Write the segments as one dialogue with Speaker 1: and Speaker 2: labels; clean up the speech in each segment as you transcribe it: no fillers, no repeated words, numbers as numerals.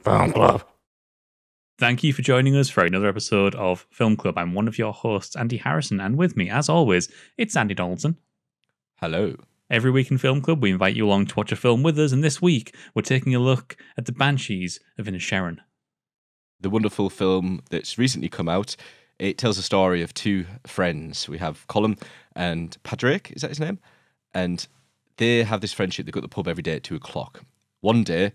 Speaker 1: Film Club.
Speaker 2: Thank you for joining us for another episode of Film Club. I'm one of your hosts, Andy Harrison, and with me, as always, it's Andy Donaldson.
Speaker 1: Hello.
Speaker 2: Every week in Film Club, we invite you along to watch a film with us, and this week, we're taking a look at the Banshees of Inisherin.
Speaker 1: The wonderful film that's recently come out. It tells the story of two friends. We have Colin and Padraig, is that his name? And they have this friendship. They go to the pub every day at 2 o'clock. One day,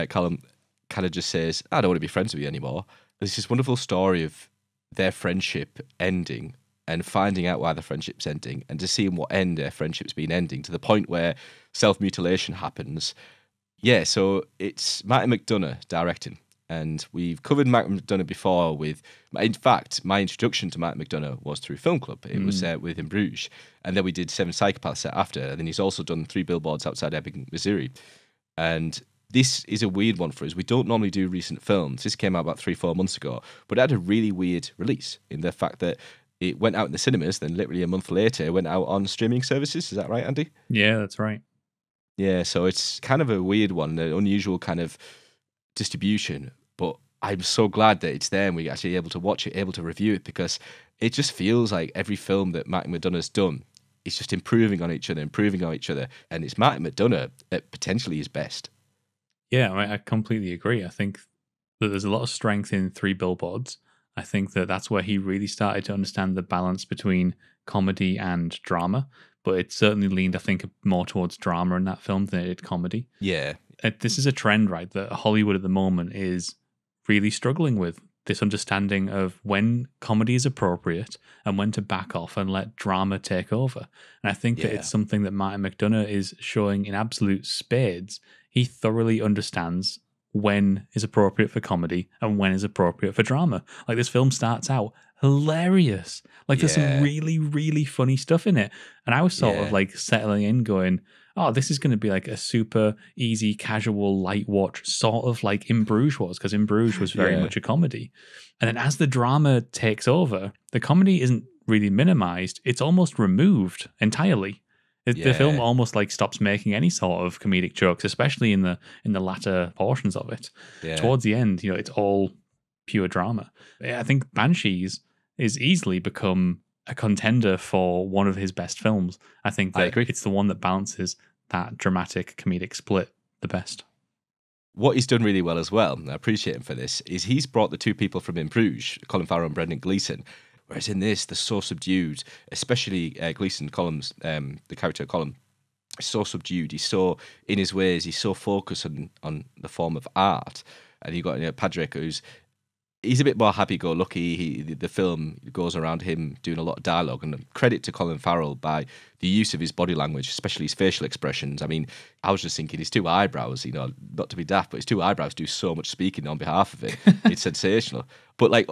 Speaker 1: Colin kind of just says, I don't want to be friends with you anymore. There's this wonderful story of their friendship ending and finding out why the friendship's ending and to seeing what end their friendship's been ending to the point where self-mutilation happens. Yeah, so it's Martin McDonagh directing. And we've covered Martin McDonagh before with... In fact, my introduction to Martin McDonagh was through Film Club. It was with In Bruges. And then we did Seven Psychopaths after. And then he's also done 3 Billboards Outside Ebbing, Missouri. And this is a weird one for us. We don't normally do recent films. This came out about 3-4 months ago. But it had a really weird release in the fact that it went out in the cinemas, then literally a month later, it went out on streaming services. Is that right, Andy?
Speaker 2: Yeah, that's right.
Speaker 1: Yeah, so it's kind of a weird one, an unusual kind of distribution. But I'm so glad that it's there and we're actually able to watch it, able to review it, because it just feels like every film that Martin McDonagh's done is just improving on each other. And it's Martin McDonagh at potentially his best.
Speaker 2: Yeah, I completely agree. I think that there's a lot of strength in 3 Billboards. I think that that's where he really started to understand the balance between comedy and drama. But it certainly leaned, I think, more towards drama in that film than it did comedy.
Speaker 1: Yeah.
Speaker 2: This is a trend, right, that Hollywood at the moment is really struggling with. This understanding of when comedy is appropriate and when to back off and let drama take over. And I think that it's something that Martin McDonagh is showing in absolute spades. He thoroughly understands when is appropriate for comedy and when is appropriate for drama. Like, this film starts out hilarious. Like, there's some really, really funny stuff in it. And I was sort of like settling in going, oh, this is going to be like a super easy, casual, light watch, sort of like In Bruges was, because In Bruges was very much a comedy. And then as the drama takes over, the comedy isn't really minimized. It's almost removed entirely. The film almost like stops making any sort of comedic jokes, especially in the latter portions of it. Yeah. Towards the end, it's all pure drama. I think Banshees is easily become a contender for one of his best films. I think that it's the one that balances that dramatic comedic split the best.
Speaker 1: What he's done really well as well, and I appreciate him for this, is he's brought the 2 people from In Bruges, Colin Farrell and Brendan Gleeson. Whereas in this, they're so subdued, especially Gleeson, Colin's, the character Colin, is so subdued. He's so in his ways. He's so focused on the form of art. And you've got Padraig, he's a bit more happy-go-lucky. The film goes around him doing a lot of dialogue. And credit to Colin Farrell by the use of his body language, especially his facial expressions. I mean, I was just thinking his 2 eyebrows, not to be daft, but his 2 eyebrows do so much speaking on behalf of it. It's sensational. But like,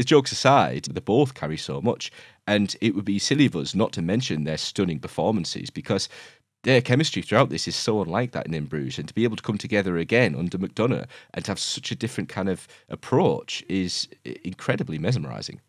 Speaker 1: jokes aside, they both carry so much. And it would be silly of us not to mention their stunning performances, because their chemistry throughout this is so unlike that in Bruges, and to be able to come together again under McDonagh and to have such a different kind of approach is incredibly mesmerising.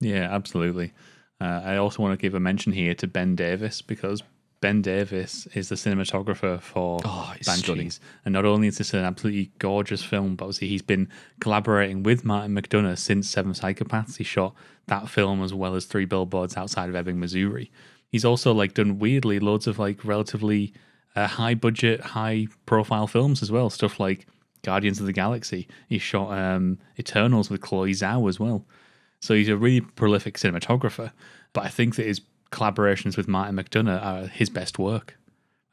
Speaker 2: Yeah, absolutely. I also want to give a mention here to Ben Davis, because Ben Davis is the cinematographer for Banshees. Stunning. And not only is this an absolutely gorgeous film, but obviously he's been collaborating with Martin McDonagh since Seven Psychopaths. He shot that film as well as 3 Billboards Outside of Ebbing, Missouri. He's also like done weirdly loads of like relatively high budget, high profile films as well. Stuff like Guardians of the Galaxy. He shot Eternals with Chloe Zhao as well. So he's a really prolific cinematographer. But I think that his collaborations with Martin McDonagh are his best work.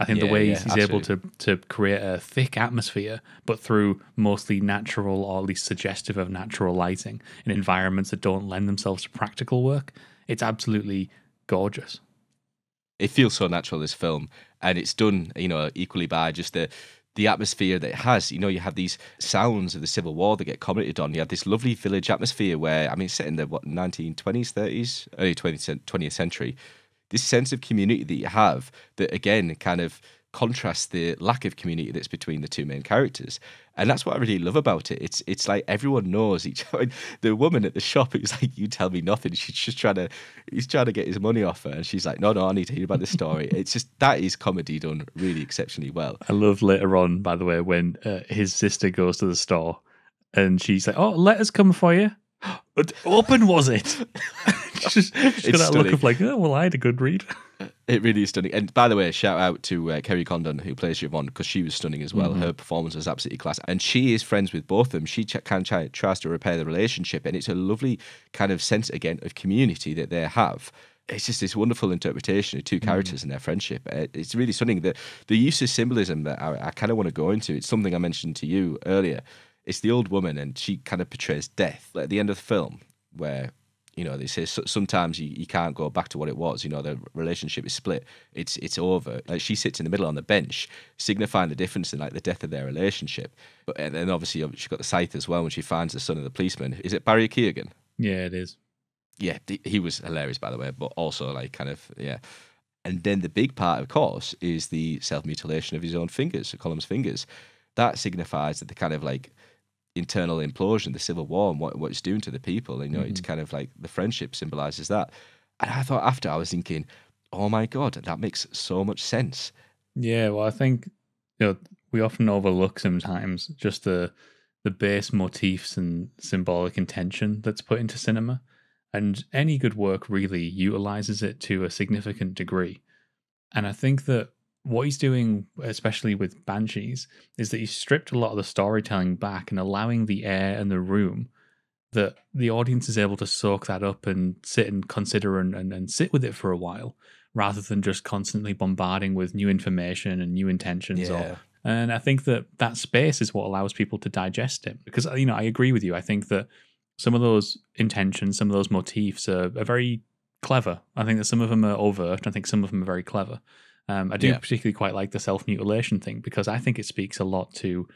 Speaker 2: I think the way he's able to create a thick atmosphere, but through mostly natural, or at least suggestive of natural lighting in environments that don't lend themselves to practical work, it's absolutely gorgeous.
Speaker 1: It feels so natural, this film, and it's done, equally by just the atmosphere that it has. You have these sounds of the Civil War that get commented on. You have this lovely village atmosphere where, it's set in the 1920s, 30s, early 20th century. This sense of community that you have that, again, kind of contrasts the lack of community that's between the 2 main characters. And that's what I really love about it. It's like everyone knows each other. The woman at the shop, it was like, you tell me nothing. She's just he's trying to get his money off her. And she's like, no, I need to hear about this story. It's just, that is comedy done really exceptionally well.
Speaker 2: I love later on, by the way, when his sister goes to the store And she's like, "Oh, letters come for you." Open was it? She's got that look of like, "Oh, well, I had a good read."
Speaker 1: It really is stunning. And by the way, shout out to Kerry Condon, who plays Siobhan, because she was stunning as well. Her performance was absolutely class. And she is friends with both of them. She tries to repair the relationship. And it's a lovely kind of sense, again, of community that they have. It's just this wonderful interpretation of two characters and their friendship. It's really stunning. The use of symbolism that I kind of want to go into, it's something I mentioned to you earlier. It's the old woman, and she kind of portrays death. Like at the end of the film, where they say sometimes you can't go back to what it was. The relationship is split. It's over. Like she sits in the middle on the bench, signifying the difference in like the death of their relationship. But and then obviously she got the scythe as well when she finds the son of the policeman. Is it Barry Keoghan?
Speaker 2: Yeah, it is.
Speaker 1: Yeah, he was hilarious, by the way, but also like kind of, yeah. And then the big part, of course, is the self-mutilation of his own fingers, Colum's fingers. That signifies that the kind of like internal implosion, the civil war, and what it's doing to the people. It's kind of like the friendship symbolizes that. And I thought after, I was thinking, oh my God, that makes so much sense.
Speaker 2: Yeah, well, I think we often overlook sometimes just the base motifs and symbolic intention that's put into cinema. And any good work really utilizes it to a significant degree. And I think that what he's doing, especially with Banshees, is that he's stripped a lot of the storytelling back and allowing the air and the room that the audience is able to soak that up and sit and consider and sit with it for a while, rather than just constantly bombarding with new information and new intentions.
Speaker 1: Yeah.
Speaker 2: And I think that space is what allows people to digest it. Because, I agree with you. I think that some of those intentions, some of those motifs are very clever. I think that some of them are overt. I think some of them are very clever. I do particularly quite like the self-mutilation thing, because I think it speaks a lot to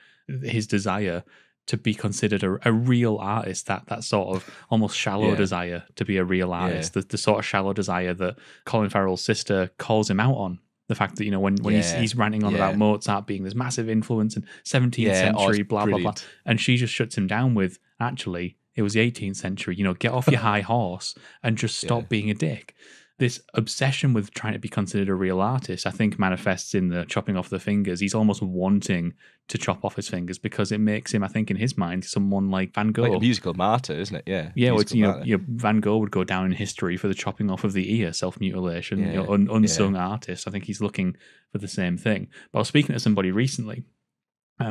Speaker 2: his desire to be considered a real artist, that sort of almost shallow desire to be a real artist, the sort of shallow desire that Colin Farrell's sister calls him out on. The fact that, when he's ranting on about Mozart being this massive influence in 17th century, blah, blah, blah. And she just shuts him down with, actually, it was the 18th century, get off your high horse and just stop being a dick. This obsession with trying to be considered a real artist, I think, manifests in the chopping off the fingers. He's almost wanting to chop off his fingers because it makes him, I think, in his mind, someone like Van Gogh.
Speaker 1: Like a musical martyr, isn't it? Yeah.
Speaker 2: Yeah, well, it's, Van Gogh would go down in history for the chopping off of the ear, self-mutilation, unsung artist. I think he's looking for the same thing. But I was speaking to somebody recently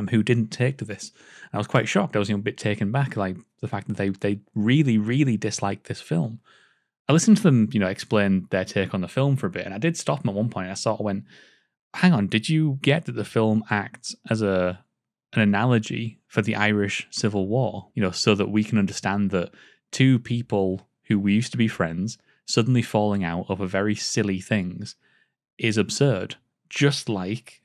Speaker 2: who didn't take to this. And I was quite shocked. I was a bit taken back, like the fact that they really, really disliked this film. I listened to them, explain their take on the film for a bit, and I did stop them at one point. And I sort of went, hang on, did you get that the film acts as an analogy for the Irish Civil War? So that we can understand that two people who we used to be friends suddenly falling out over very silly things is absurd. Just like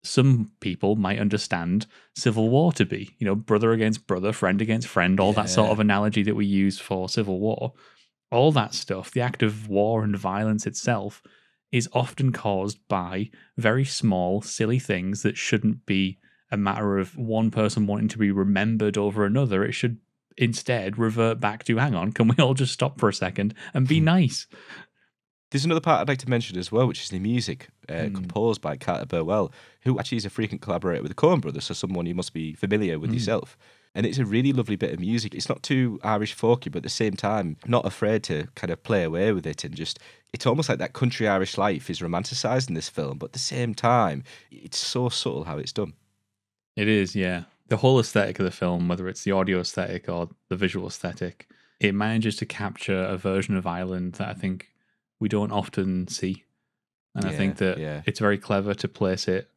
Speaker 2: some people might understand Civil War to be, brother against brother, friend against friend, all that sort of analogy that we use for Civil War. All that stuff, the act of war and violence itself, is often caused by very small, silly things that shouldn't be a matter of one person wanting to be remembered over another. It should instead revert back to, hang on, can we all just stop for a second and be nice?
Speaker 1: There's another part I'd like to mention as well, which is the music composed by Carter Burwell, who actually is a frequent collaborator with the Coen brothers, so someone you must be familiar with yourself. And it's a really lovely bit of music. It's not too Irish folky, but at the same time, not afraid to kind of play away with it. And just, it's almost like that country Irish life is romanticised in this film, but at the same time, it's so subtle how it's done.
Speaker 2: It is, yeah. The whole aesthetic of the film, whether it's the audio aesthetic or the visual aesthetic, it manages to capture a version of Ireland that I think we don't often see. And I think that it's very clever to place it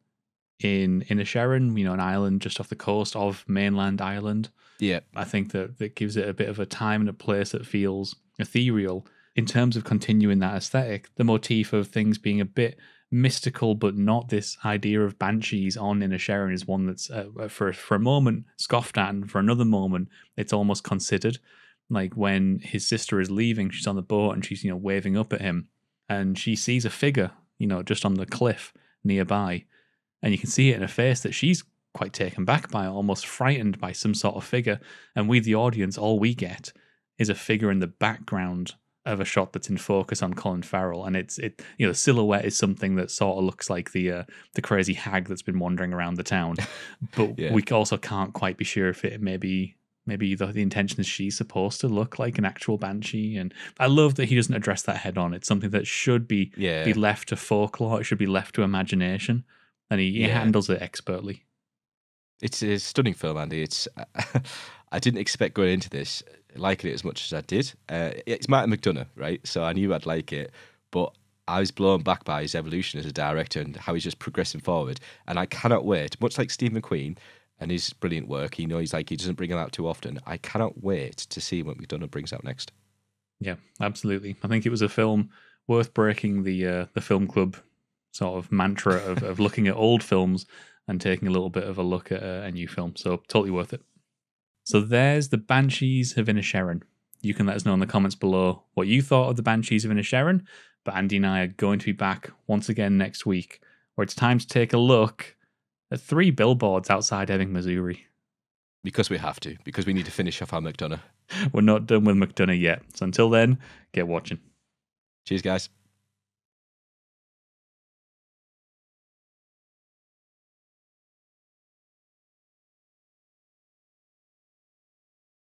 Speaker 2: in Inisherin, an island just off the coast of mainland Ireland.
Speaker 1: Yeah.
Speaker 2: I think that gives it a bit of a time and a place that feels ethereal. In terms of continuing that aesthetic, the motif of things being a bit mystical, but not this idea of banshees on Inisherin, is one that's for a moment scoffed at, and for another moment it's almost considered. Like when his sister is leaving, she's on the boat and she's waving up at him, and she sees a figure just on the cliff nearby. And you can see it in her face that she's quite taken back by it, almost frightened by some sort of figure. And we, the audience, all we get is a figure in the background of a shot that's in focus on Colin Farrell. And the silhouette is something that sort of looks like the crazy hag that's been wandering around the town. But we also can't quite be sure if it may be maybe the intention is she's supposed to look like an actual banshee. And I love that he doesn't address that head on. It's something that should be left to folklore. It should be left to imagination. And he handles it expertly.
Speaker 1: It's a stunning film, Andy. It's I didn't expect going into this liking it as much as I did. It's Martin McDonagh, right? So I knew I'd like it, but I was blown back by his evolution as a director and how he's just progressing forward. And I cannot wait, much like Steve McQueen and his brilliant work, he doesn't bring them out too often. I cannot wait to see what McDonagh brings out next.
Speaker 2: Yeah, absolutely. I think it was a film worth breaking the film club sort of mantra of looking at old films and taking a little bit of a look at a new film. So totally worth it. So there's the Banshees of Inisherin. You can let us know in the comments below what you thought of the Banshees of Inisherin. But Andy and I are going to be back once again next week, where it's time to take a look at 3 billboards outside Ebbing, Missouri.
Speaker 1: Because we have to, because we need to finish off our McDonagh.
Speaker 2: We're not done with McDonagh yet. So until then, get watching.
Speaker 1: Cheers, guys.